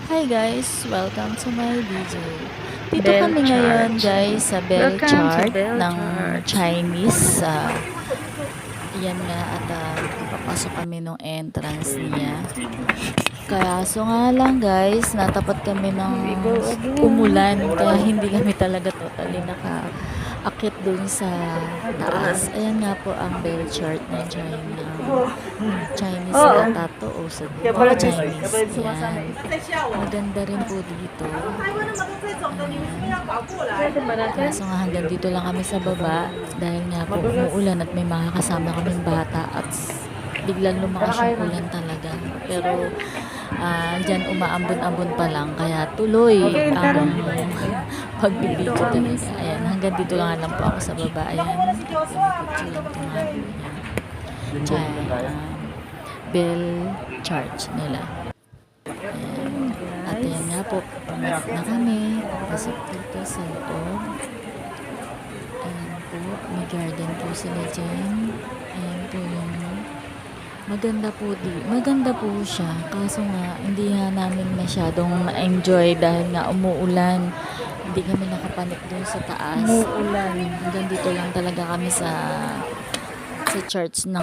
Hi guys! Welcome to my video. Dito Bell kami ngayon chart. guys sa bell Welcome to chart Bell ng Chart. Chinese. Yan nga at papasok kami nung entrance niya. Kaya so nga lang guys, natapat kami ng umulan kaya hindi kami talaga totally nakaakit dun sa taas. Ayan nga po ang bell chart ng China. Chinese ata to o sa Chinese. Yan. Maganda rin po dito. Kaso nga hanggang dito lang kami sa baba dahil nga po umuulan at may mga kasama kaming bata at biglang lumakas yung ulan talaga. Pero dyan umaambon-ambon pa lang kaya tuloy ang pagbibideo talaga. Ayan, hanggang dito lang po ako sa baba. Ayan, bell church nila. Ayan. At ayan nga po, pumasok na kami. Pasok dito sa loob. Ayan po, may garden po sila dyan. Ayan po yung maganda po siya. Kaso nga, hindi nga namin masyadong ma-enjoy dahil nga umuulan. Hindi kami nakapanik dun sa taas. Umuulan. Hanggang dito lang talaga kami sa church ng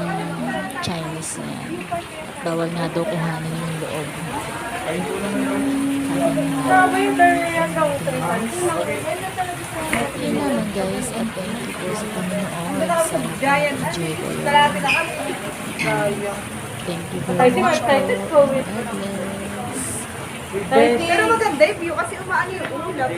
Chinese na yan. At bawal nga daw kuhanin yung loob. Yun naman guys, and thank you po sa Panginoon sa enjoy ko yun. Thank you very much po. God bless. Pero maganda yung view kasi umaano yung ulap.